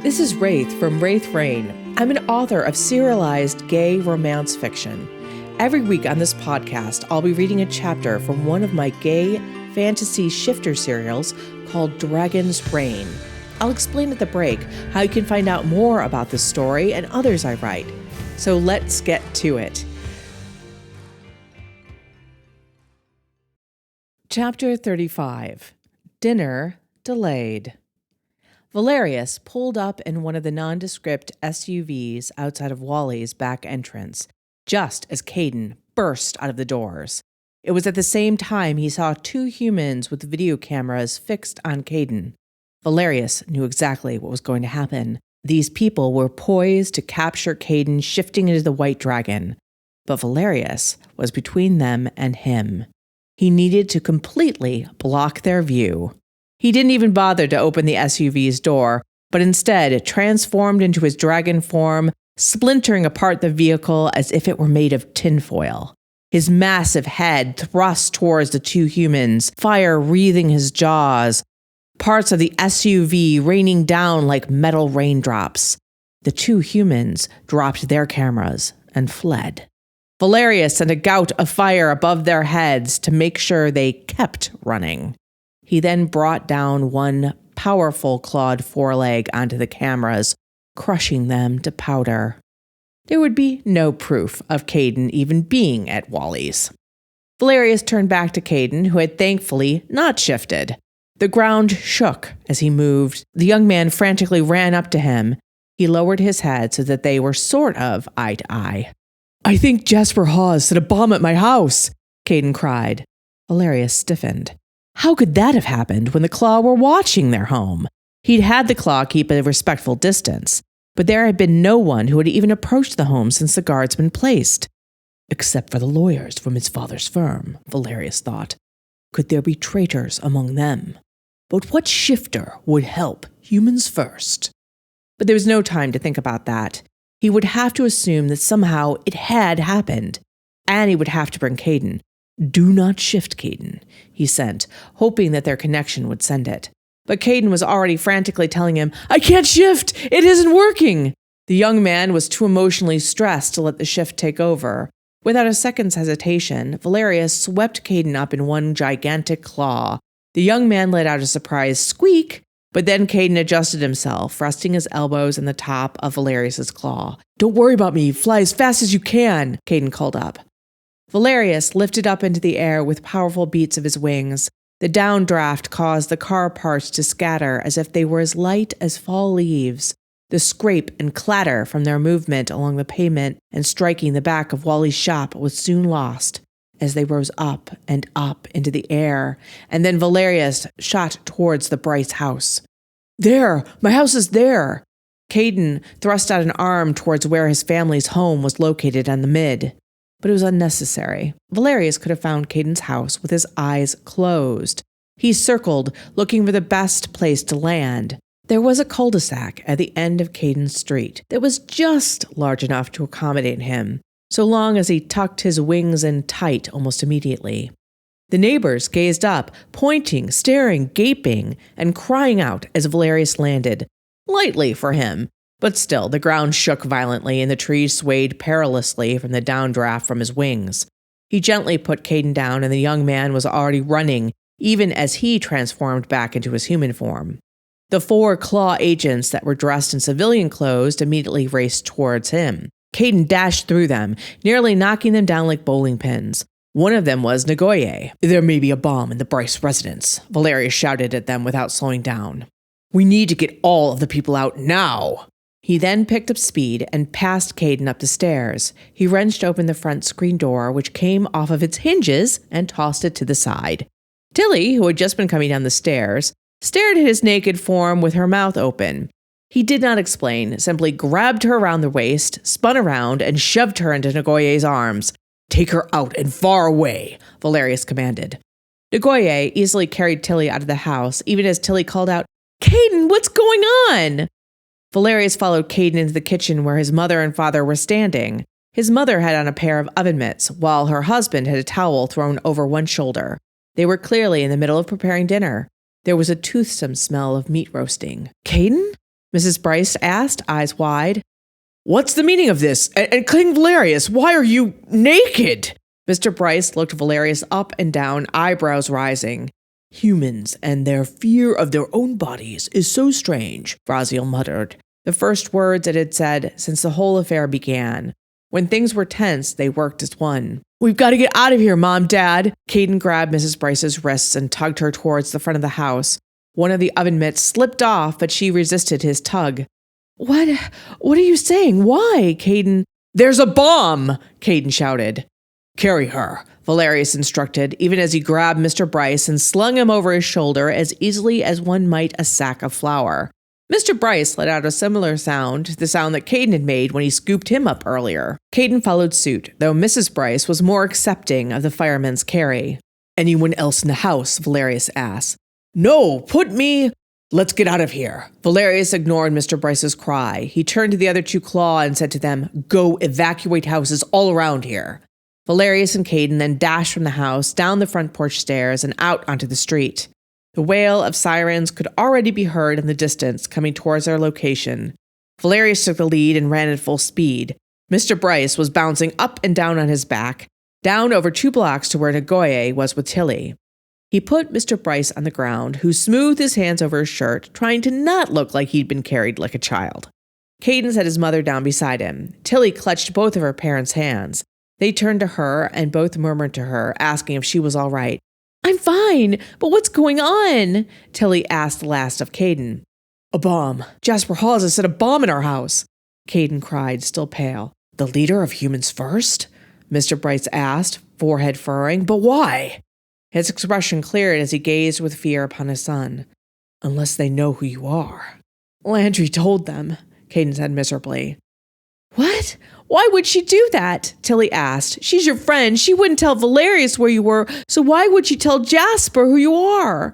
This is Wraith from Wraith Rain. I'm an author of serialized gay romance fiction. Every week on this podcast, I'll be reading a chapter from one of my gay fantasy shifter serials called Dragon's Reign. I'll explain at the break how you can find out more about this story and others I write. So let's get to it. Chapter 35. Dinner Delayed. Valerius pulled up in one of the nondescript SUVs outside of Wally's back entrance, just as Caden burst out of the doors. It was at the same time he saw two humans with video cameras fixed on Caden. Valerius knew exactly what was going to happen. These people were poised to capture Caden shifting into the White Dragon, but Valerius was between them and him. He needed to completely block their view. He didn't even bother to open the SUV's door, but instead transformed into his dragon form, splintering apart the vehicle as if it were made of tinfoil. His massive head thrust towards the two humans, fire wreathing his jaws, parts of the SUV raining down like metal raindrops. The two humans dropped their cameras and fled. Valerius sent a gout of fire above their heads to make sure they kept running. He then brought down one powerful clawed foreleg onto the cameras, crushing them to powder. There would be no proof of Caden even being at Wally's. Valerius turned back to Caden, who had thankfully not shifted. The ground shook as he moved. The young man frantically ran up to him. He lowered his head so that they were sort of eye to eye. "I think Jasper Hawes set a bomb at my house," Caden cried. Valerius stiffened. How could that have happened when the Claw were watching their home? He'd had the Claw keep a respectful distance, but there had been no one who had even approached the home since the guards had been placed. Except for the lawyers from his father's firm, Valerius thought. Could there be traitors among them? But what shifter would help humans first? But there was no time to think about that. He would have to assume that somehow it had happened, and he would have to bring Caden. "Do not shift, Caden," he sent, hoping that their connection would send it. But Caden was already frantically telling him, "I can't shift! It isn't working!" The young man was too emotionally stressed to let the shift take over. Without a second's hesitation, Valerius swept Caden up in one gigantic claw. The young man let out a surprised squeak, but then Caden adjusted himself, resting his elbows on the top of Valerius's claw. "Don't worry about me. Fly as fast as you can," Caden called up. Valerius lifted up into the air with powerful beats of his wings. The downdraft caused the car parts to scatter as if they were as light as fall leaves. The scrape and clatter from their movement along the pavement and striking the back of Wally's shop was soon lost as they rose up and up into the air, and then Valerius shot towards the Bryce house. "There! My house is there!" Caden thrust out an arm towards where his family's home was located on the mid. But it was unnecessary. Valerius could have found Caden's house with his eyes closed. He circled, looking for the best place to land. There was a cul-de-sac at the end of Caden's street that was just large enough to accommodate him, so long as he tucked his wings in tight almost immediately. The neighbors gazed up, pointing, staring, gaping, and crying out as Valerius landed. Lightly for him. But still, the ground shook violently and the trees swayed perilously from the downdraft from his wings. He gently put Caden down and the young man was already running, even as he transformed back into his human form. The 4 Claw agents that were dressed in civilian clothes immediately raced towards him. Caden dashed through them, nearly knocking them down like bowling pins. One of them was Nagoye. "There may be a bomb in the Bryce residence," Valerius shouted at them without slowing down. "We need to get all of the people out now." He then picked up speed and passed Caden up the stairs. He wrenched open the front screen door, which came off of its hinges, and tossed it to the side. Tilly, who had just been coming down the stairs, stared at his naked form with her mouth open. He did not explain, simply grabbed her around the waist, spun around, and shoved her into Nagoye's arms. "Take her out and far away," Valerius commanded. Nagoye easily carried Tilly out of the house, even as Tilly called out, "Caden, what's going on?" Valerius followed Caden into the kitchen where his mother and father were standing. His mother had on a pair of oven mitts, while her husband had a towel thrown over one shoulder. They were clearly in the middle of preparing dinner. There was a toothsome smell of meat roasting. "Caden?" Mrs. Bryce asked, eyes wide. What's the meaning of this? And King Valerius, why are you naked? Mr. Bryce looked Valerius up and down, eyebrows rising. Humans and their fear of their own bodies is so strange, Raziel muttered, the first words it had said since the whole affair began. When things were tense, they worked as one. We've got to get out of here, Mom, Dad. Caden grabbed Mrs. Bryce's wrists and tugged her towards the front of the house. One of the oven mitts slipped off, but she resisted his tug. What are you saying? Why, Caden? There's a bomb, Caden shouted. Carry her, Valerius instructed, even as he grabbed Mr. Bryce and slung him over his shoulder as easily as one might a sack of flour. Mr. Bryce let out a similar sound, the sound that Caden had made when he scooped him up earlier. Caden followed suit, though Mrs. Bryce was more accepting of the fireman's carry. Anyone else in the house? Valerius asked. No, put me... Let's get out of here. Valerius ignored Mr. Bryce's cry. He turned to the other two Claw and said to them, Go evacuate houses all around here. Valerius and Caden then dashed from the house, down the front porch stairs, and out onto the street. The wail of sirens could already be heard in the distance, coming towards their location. Valerius took the lead and ran at full speed. Mr. Bryce was bouncing up and down on his back, down over 2 blocks to where Nagoye was with Tilly. He put Mr. Bryce on the ground, who smoothed his hands over his shirt, trying to not look like he'd been carried like a child. Caden set his mother down beside him. Tilly clutched both of her parents' hands. They turned to her and both murmured to her, asking if she was all right. I'm fine, but what's going on? Tilly asked the last of Caden. A bomb. Jasper Hawes has set a bomb in our house. Caden cried, still pale. The leader of Humans First? Mr. Bryce asked, forehead furrowing. But why? His expression cleared as he gazed with fear upon his son. Unless they know who you are. Landry told them, Caden said miserably. What? Why would she do that? Tilly asked. She's your friend. She wouldn't tell Valerius where you were, so why would she tell Jasper who you are?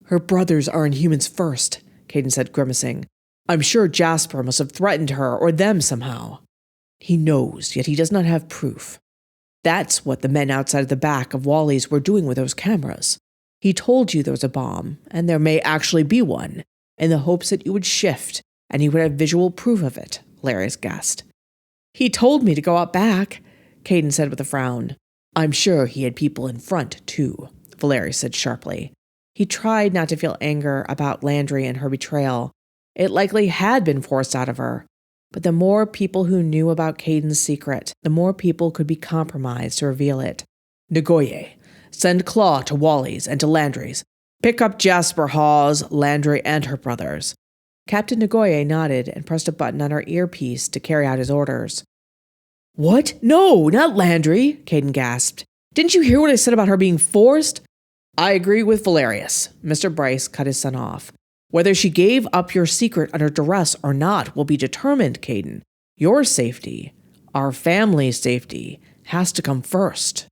Her brothers are in Humans First, Caden said, grimacing. I'm sure Jasper must have threatened her or them somehow. He knows, yet he does not have proof. That's what the men outside the back of Wally's were doing with those cameras. He told you there was a bomb, and there may actually be one, in the hopes that you would shift, and he would have visual proof of it, Valerius guessed. He told me to go out back, Caden said with a frown. I'm sure he had people in front, too, Valerius said sharply. He tried not to feel anger about Landry and her betrayal. It likely had been forced out of her. But the more people who knew about Caden's secret, the more people could be compromised to reveal it. Nagoye, send Claw to Wally's and to Landry's. Pick up Jasper Hawes, Landry, and her brothers. Captain Nagoye nodded and pressed a button on her earpiece to carry out his orders. What? No, not Landry, Caden gasped. Didn't you hear what I said about her being forced? I agree with Valerius. Mr. Bryce cut his son off. Whether she gave up your secret under duress or not will be determined, Caden. Your safety, our family's safety, has to come first.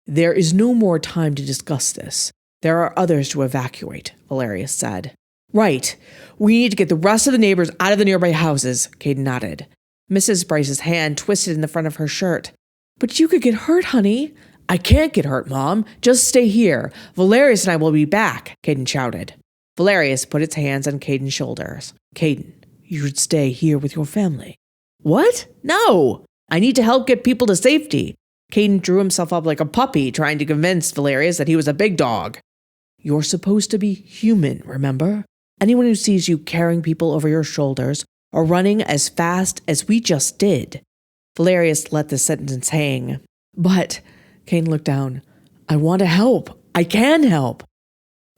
There is no more time to discuss this. There are others to evacuate, Valerius said. Right. We need to get the rest of the neighbors out of the nearby houses, Caden nodded. Mrs. Bryce's hand twisted in the front of her shirt. But you could get hurt, honey. I can't get hurt, Mom. Just stay here. Valerius and I will be back, Caden shouted. Valerius put its hands on Caden's shoulders. Caden, you should stay here with your family. What? No! I need to help get people to safety. Caden drew himself up like a puppy, trying to convince Valerius that he was a big dog. You're supposed to be human, remember? Anyone who sees you carrying people over your shoulders or running as fast as we just did. Valerius let the sentence hang. But, Caden looked down, I want to help. I can help.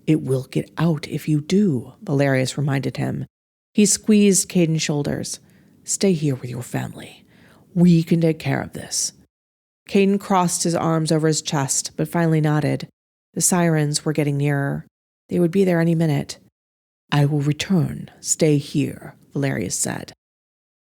It will get out if you do, Valerius reminded him. He squeezed Caden's shoulders. Stay here with your family. We can take care of this. Caden crossed his arms over his chest, but finally nodded. The sirens were getting nearer. They would be there any minute. I will return. Stay here, Valerius said.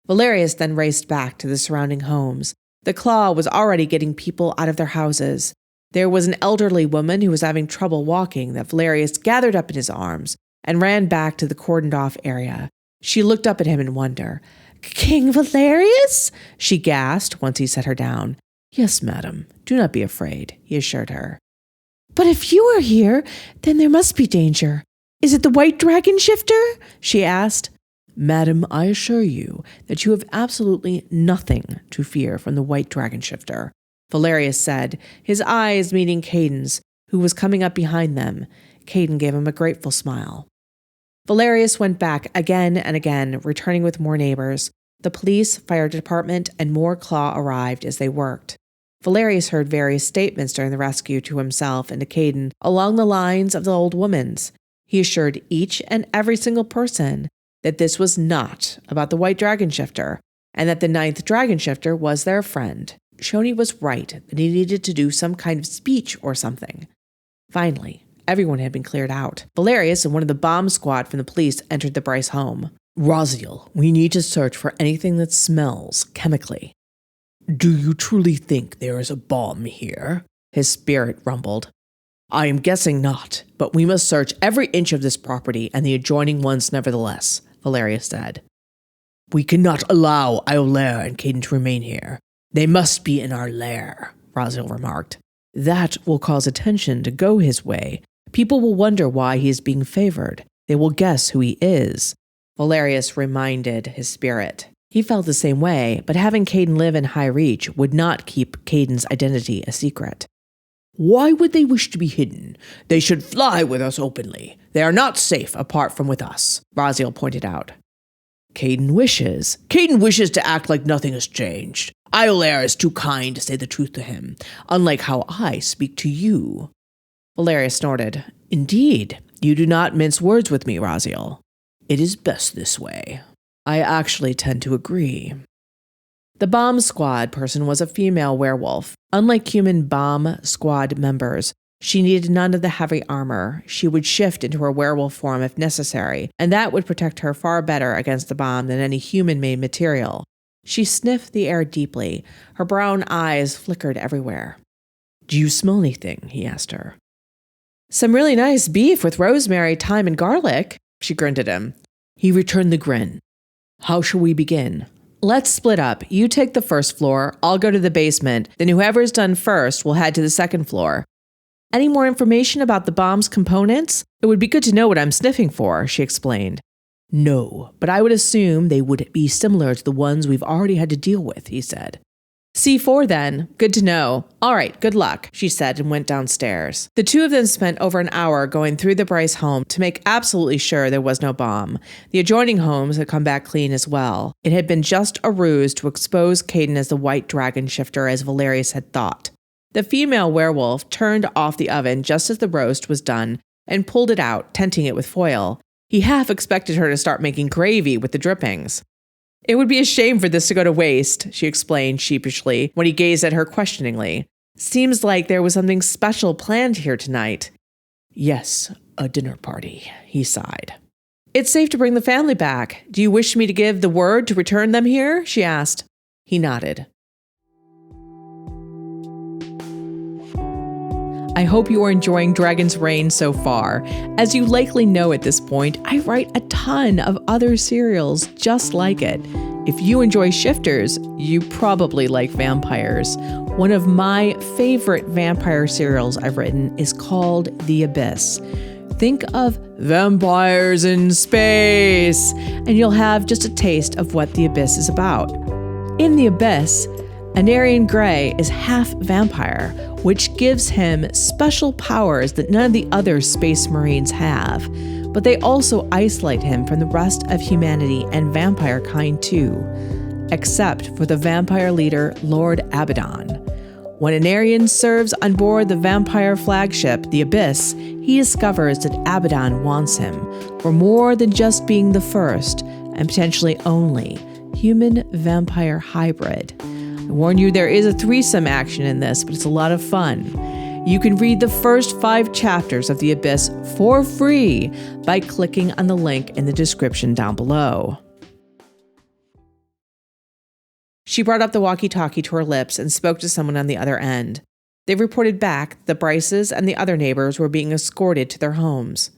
Valerius then raced back to the surrounding homes. The Claw was already getting people out of their houses. There was an elderly woman who was having trouble walking that Valerius gathered up in his arms and ran back to the cordoned-off area. She looked up at him in wonder. King Valerius? She gasped once he set her down. Yes, madam. Do not be afraid, he assured her. But if you are here, then there must be danger. Is it the White Dragon Shifter? She asked. Madam, I assure you that you have absolutely nothing to fear from the white dragon shifter, Valerius said, his eyes meeting Caden's, who was coming up behind them. Caden gave him a grateful smile. Valerius went back again and again, returning with more neighbors. The police, fire department, and more Claw arrived as they worked. Valerius heard various statements during the rescue to himself and to Caden along the lines of the old woman's. He assured each and every single person that this was not about the white dragon shifter, and that the 9th dragon shifter was their friend. Shoni was right that he needed to do some kind of speech or something. Finally, everyone had been cleared out. Valerius and one of the bomb squad from the police entered the Bryce home. Raziel, we need to search for anything that smells chemically. Do you truly think there is a bomb here? His spirit rumbled. I am guessing not, but we must search every inch of this property and the adjoining ones nevertheless, Valerius said. We cannot allow Iolaire and Caden to remain here. They must be in our lair, Raziel remarked. That will cause attention to go his way. People will wonder why he is being favored. They will guess who he is. Valerius reminded his spirit. He felt the same way, but having Caden live in High Reach would not keep Caden's identity a secret. Why would they wish to be hidden? They should fly with us openly. They are not safe apart from with us, Raziel pointed out. Caden wishes to act like nothing has changed. Iolaire is too kind to say the truth to him, unlike how I speak to you. Valerius snorted. Indeed, you do not mince words with me, Raziel. It is best this way. I actually tend to agree. The bomb squad person was a female werewolf. Unlike human bomb squad members, she needed none of the heavy armor. She would shift into her werewolf form if necessary, and that would protect her far better against the bomb than any human-made material. She sniffed the air deeply. Her brown eyes flickered everywhere. Do you smell anything? He asked her. Some really nice beef with rosemary, thyme, and garlic, she grinned at him. He returned the grin. How shall we begin? Let's split up. You take the first floor, I'll go to the basement, then whoever's done first will head to the second floor. Any more information about the bomb's components? It would be good to know what I'm sniffing for, she explained. No, but I would assume they would be similar to the ones we've already had to deal with, he said. C4 then. Good to know. All right, good luck, she said and went downstairs. The two of them spent over an hour going through the Bryce home to make absolutely sure there was no bomb. The adjoining homes had come back clean as well. It had been just a ruse to expose Caden as the white dragon shifter as Valerius had thought. The female werewolf turned off the oven just as the roast was done and pulled it out, tenting it with foil. He half expected her to start making gravy with the drippings. It would be a shame for this to go to waste, she explained sheepishly when he gazed at her questioningly. Seems like there was something special planned here tonight. Yes, a dinner party, he sighed. It's safe to bring the family back. Do you wish me to give the word to return them here? She asked. He nodded. I hope you are enjoying Dragon's Reign so far. As you likely know at this point, I write a ton of other serials just like it. If you enjoy shifters, you probably like vampires. One of my favorite vampire serials I've written is called The Abyss. Think of vampires in space, and you'll have just a taste of what The Abyss is about. In The Abyss, Anarian Grey is half vampire, which gives him special powers that none of the other space marines have, but they also isolate him from the rest of humanity and vampire kind too, except for the vampire leader Lord Abaddon. When Anarian serves on board the vampire flagship, The Abyss, he discovers that Abaddon wants him for more than just being the first, and potentially only, human-vampire hybrid. I warn you, there is a threesome action in this, but it's a lot of fun. You can read the first 5 chapters of The Abyss for free by clicking on the link in the description down below. She brought up the walkie-talkie to her lips and spoke to someone on the other end. They reported back the Bryces and the other neighbors were being escorted to their homes.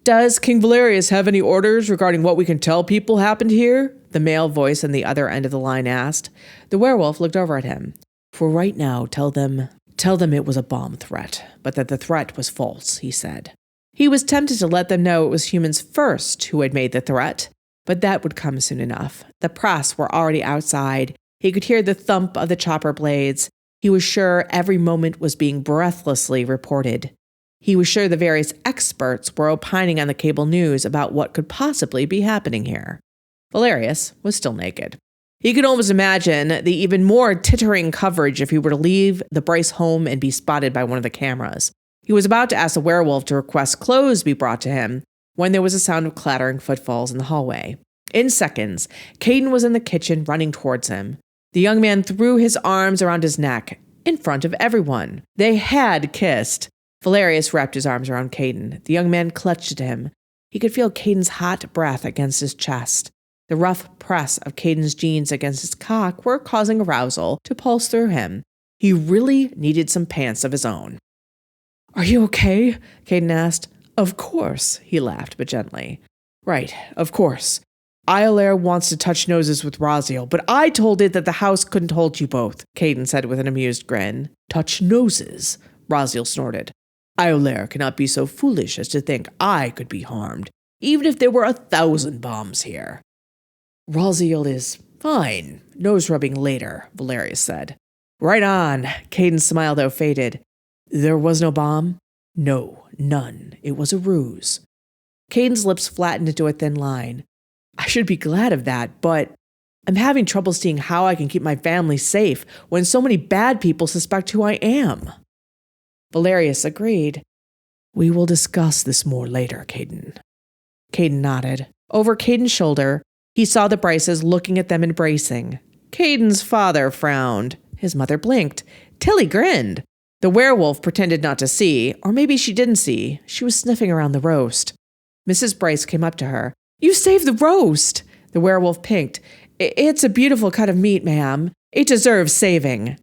Does King Valerius have any orders regarding what we can tell people happened here? The male voice on the other end of the line asked. The werewolf looked over at him. For right now, tell them it was a bomb threat, but that the threat was false, he said. He was tempted to let them know it was humans first who had made the threat, But that would come soon enough. The press were already outside. He could hear the thump of the chopper blades. He was sure every moment was being breathlessly reported. He was sure the various experts were opining on the cable news about what could possibly be happening here. Valerius was still naked. He could almost imagine the even more tittering coverage if he were to leave the Bryce home and be spotted by one of the cameras. He was about to ask the werewolf to request clothes be brought to him when there was a sound of clattering footfalls in the hallway. In seconds, Caden was in the kitchen running towards him. The young man threw his arms around his neck in front of everyone. They had kissed. Valerius wrapped his arms around Caden. The young man clutched at him. He could feel Caden's hot breath against his chest. The rough press of Caden's jeans against his cock were causing arousal to pulse through him. He really needed some pants of his own. "Are you okay?" Caden asked. "Of course," he laughed, but gently. "Right, of course. Iolaire wants to touch noses with Raziel, but I told it that the house couldn't hold you both," Caden said with an amused grin. "Touch noses?" Raziel snorted. "Iolaire cannot be so foolish as to think I could be harmed, even if there were 1,000 bombs here." "Raziel is fine. Nose rubbing later," Valerius said. "Right on." Caden smiled, though faded. "There was no bomb?" "No, none. It was a ruse." Caden's lips flattened into a thin line. "I should be glad of that, but I'm having trouble seeing how I can keep my family safe when so many bad people suspect who I am." Valerius agreed. "We will discuss this more later, Caden." Caden nodded. Over Caden's shoulder, he saw the Bryces looking at them embracing. Caden's father frowned. His mother blinked. Tilly grinned. The werewolf pretended not to see, or maybe she didn't see. She was sniffing around the roast. Mrs. Bryce came up to her. "You saved the roast!" The werewolf pinked. "It's a beautiful cut of meat, ma'am. It deserves saving."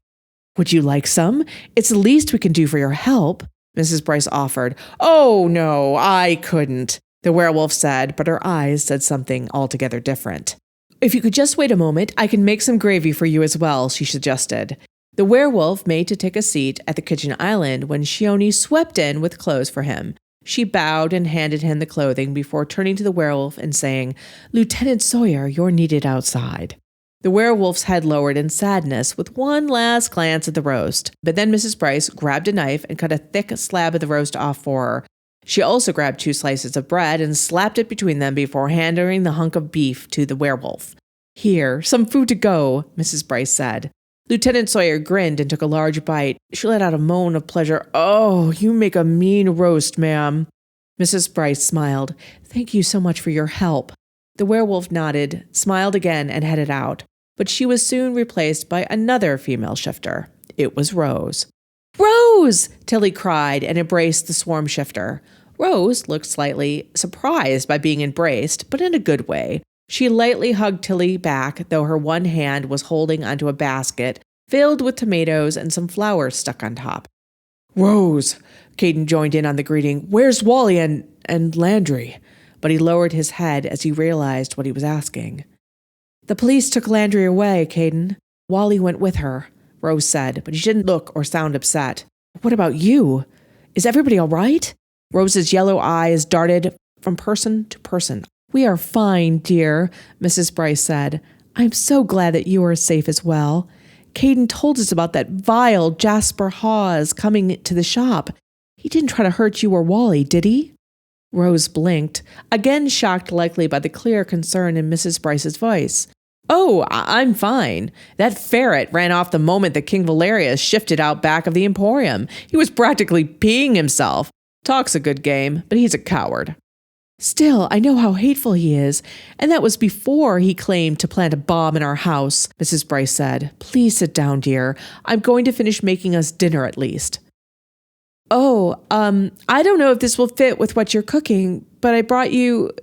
"Would you like some? It's the least we can do for your help," Mrs. Bryce offered. "Oh, no, I couldn't," the werewolf said, but her eyes said something altogether different. "If you could just wait a moment, I can make some gravy for you as well," she suggested. The werewolf made to take a seat at the kitchen island when Shioni swept in with clothes for him. She bowed and handed him the clothing before turning to the werewolf and saying, "Lieutenant Sawyer, you're needed outside." The werewolf's head lowered in sadness with one last glance at the roast, but then Mrs. Bryce grabbed a knife and cut a thick slab of the roast off for her. She also grabbed 2 slices of bread and slapped it between them before handing the hunk of beef to the werewolf. "Here, some food to go," Mrs. Bryce said. Lieutenant Sawyer grinned and took a large bite. She let out a moan of pleasure. "Oh, you make a mean roast, ma'am." Mrs. Bryce smiled. "Thank you so much for your help." The werewolf nodded, smiled again, and headed out. But she was soon replaced by another female shifter. It was Rose. "Rose!" Tilly cried and embraced the swarm shifter. Rose looked slightly surprised by being embraced, but in a good way. She lightly hugged Tilly back, though her one hand was holding onto a basket filled with tomatoes and some flowers stuck on top. "Rose!" Caden joined in on the greeting. "Where's Wally and Landry?" But he lowered his head as he realized what he was asking. "The police took Landry away, Caden. Wally went with her," Rose said, but he didn't look or sound upset. "What about you? Is everybody all right?" Rose's yellow eyes darted from person to person. "We are fine, dear," Mrs. Bryce said. "I'm so glad that you are safe as well. Caden told us about that vile Jasper Hawes coming to the shop. He didn't try to hurt you or Wally, did he?" Rose blinked, again shocked likely by the clear concern in Mrs. Bryce's voice. "Oh, I'm fine. That ferret ran off the moment that King Valerius shifted out back of the Emporium. He was practically peeing himself. Talk's a good game, but he's a coward." "Still, I know how hateful he is, and that was before he claimed to plant a bomb in our house," Mrs. Bryce said. "Please sit down, dear. I'm going to finish making us dinner at least." "Oh, I don't know if this will fit with what you're cooking, but I brought you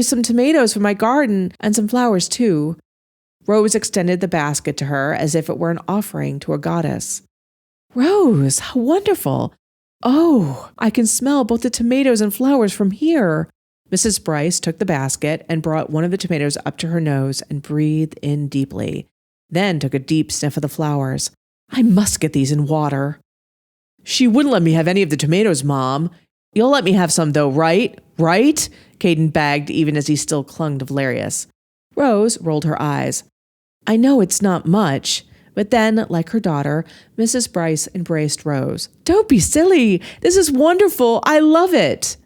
some tomatoes from my garden and some flowers too." Rose extended the basket to her as if it were an offering to a goddess. "Rose, how wonderful. Oh, I can smell both the tomatoes and flowers from here." Mrs. Bryce took the basket and brought one of the tomatoes up to her nose and breathed in deeply, then took a deep sniff of the flowers. "I must get these in water." "She wouldn't let me have any of the tomatoes, Mom." You'll let me have some though, right? Right? Caden begged, even as he still clung to Valerius. Rose rolled her eyes. I know it's not much. But then, like her daughter, Mrs. Bryce embraced Rose. Don't be silly. This is wonderful. I love it.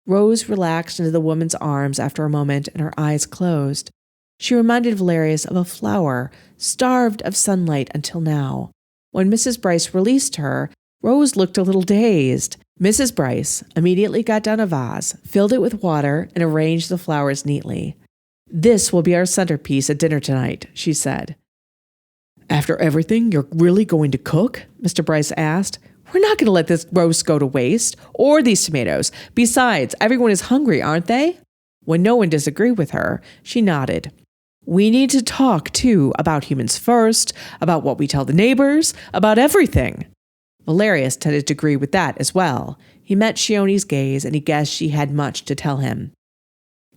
Rose relaxed into the woman's arms after a moment, and her eyes closed. She reminded Valerius of a flower, starved of sunlight until now. When Mrs. Bryce released her, Rose looked a little dazed. Mrs. Bryce immediately got down a vase, filled it with water, and arranged the flowers neatly. This will be our centerpiece at dinner tonight, she said. After everything, you're really going to cook? Mr. Bryce asked. We're not going to let this roast go to waste, or these tomatoes. Besides, everyone is hungry, aren't they? When no one disagreed with her, she nodded. We need to talk, too, about humans first, about what we tell the neighbors, about everything. Valerius tended to agree with that as well. He met Shione's gaze, and he guessed she had much to tell him.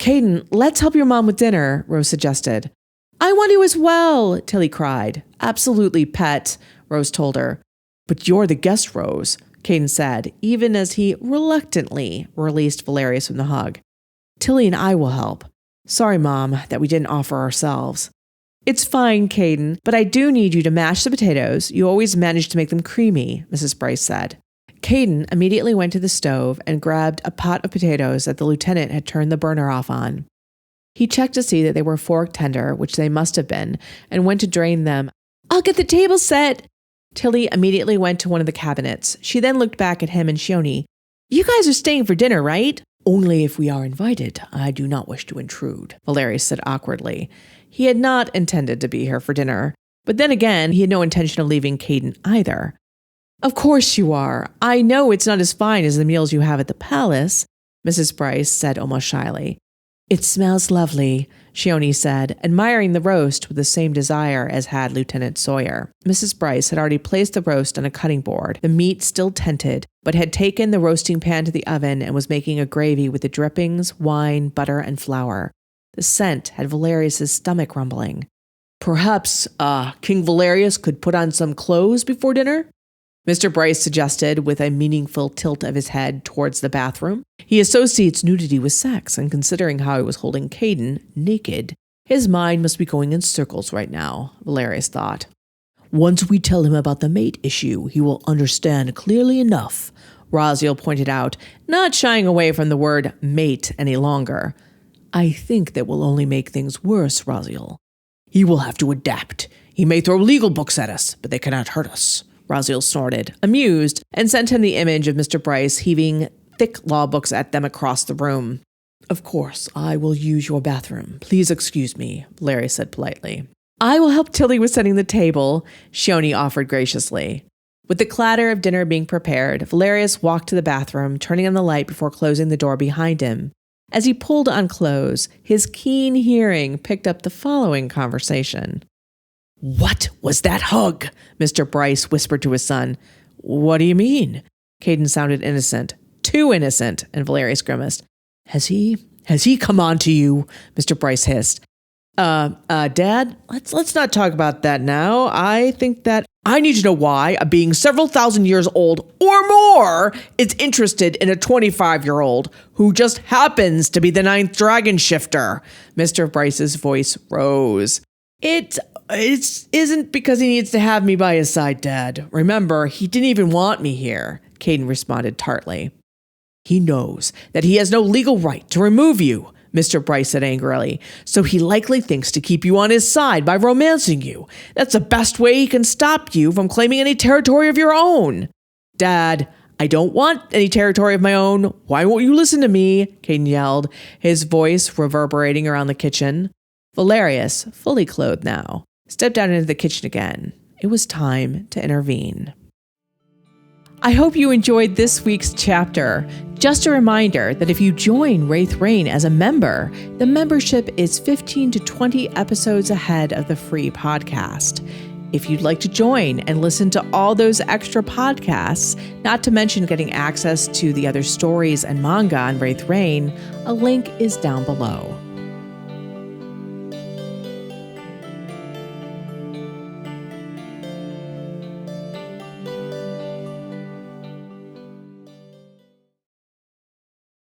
Caden, let's help your mom with dinner, Rose suggested. I want to as well, Tilly cried. Absolutely, pet, Rose told her. But you're the guest, Rose, Caden said, even as he reluctantly released Valerius from the hug. Tilly and I will help. Sorry, Mom, that we didn't offer ourselves. It's fine, Caden, but I do need you to mash the potatoes. You always manage to make them creamy, Mrs. Bryce said. Caden immediately went to the stove and grabbed a pot of potatoes that the lieutenant had turned the burner off on. He checked to see that they were fork tender, which they must have been, and went to drain them. I'll get the table set. Tilly immediately went to one of the cabinets. She then looked back at him and Shione. You guys are staying for dinner, right? Only if we are invited. I do not wish to intrude, Valerius said awkwardly. He had not intended to be here for dinner, but then again, he had no intention of leaving Caden either. Of course you are. I know it's not as fine as the meals you have at the palace, Mrs. Bryce said almost shyly. It smells lovely, Shione said, admiring the roast with the same desire as had Lieutenant Sawyer. Mrs. Bryce had already placed the roast on a cutting board, the meat still tented, but had taken the roasting pan to the oven and was making a gravy with the drippings, wine, butter, and flour. The scent had Valerius's stomach rumbling. Perhaps, King Valerius could put on some clothes before dinner? Mr. Bryce suggested with a meaningful tilt of his head towards the bathroom. He associates nudity with sex, and considering how he was holding Caden naked, his mind must be going in circles right now, Valerius thought. Once we tell him about the mate issue, he will understand clearly enough, Raziel pointed out, not shying away from the word mate any longer. I think that will only make things worse, Raziel. He will have to adapt. He may throw legal books at us, but they cannot hurt us. Raziel snorted, amused, and sent him the image of Mr. Bryce heaving thick law books at them across the room. Of course, I will use your bathroom. Please excuse me, Larry said politely. I will help Tilly with setting the table, Shione offered graciously. With the clatter of dinner being prepared, Valerius walked to the bathroom, turning on the light before closing the door behind him. As he pulled on clothes, his keen hearing picked up the following conversation. What was that hug? Mr. Bryce whispered to his son. What do you mean? Caden sounded innocent. Too innocent, and Valerius grimaced. Has he come on to you? Mr. Bryce hissed. Dad, let's not talk about that now. I think that I need to know why a being several thousand years old or more is interested in a 25-year-old who just happens to be the 9th dragon shifter. Mr. Bryce's voice rose. It isn't because he needs to have me by his side, Dad. Remember, he didn't even want me here, Caden responded tartly. He knows that he has no legal right to remove you, Mr. Bryce said angrily, so he likely thinks to keep you on his side by romancing you. That's the best way he can stop you from claiming any territory of your own. Dad, I don't want any territory of my own. Why won't you listen to me? Caden yelled, his voice reverberating around the kitchen. Valerius, fully clothed now, stepped out into the kitchen again. It was time to intervene. I hope you enjoyed this week's chapter. Just a reminder that if you join Wraith Rain as a member, the membership is 15 to 20 episodes ahead of the free podcast. If you'd like to join and listen to all those extra podcasts, not to mention getting access to the other stories and manga on Wraith Rain, a link is down below.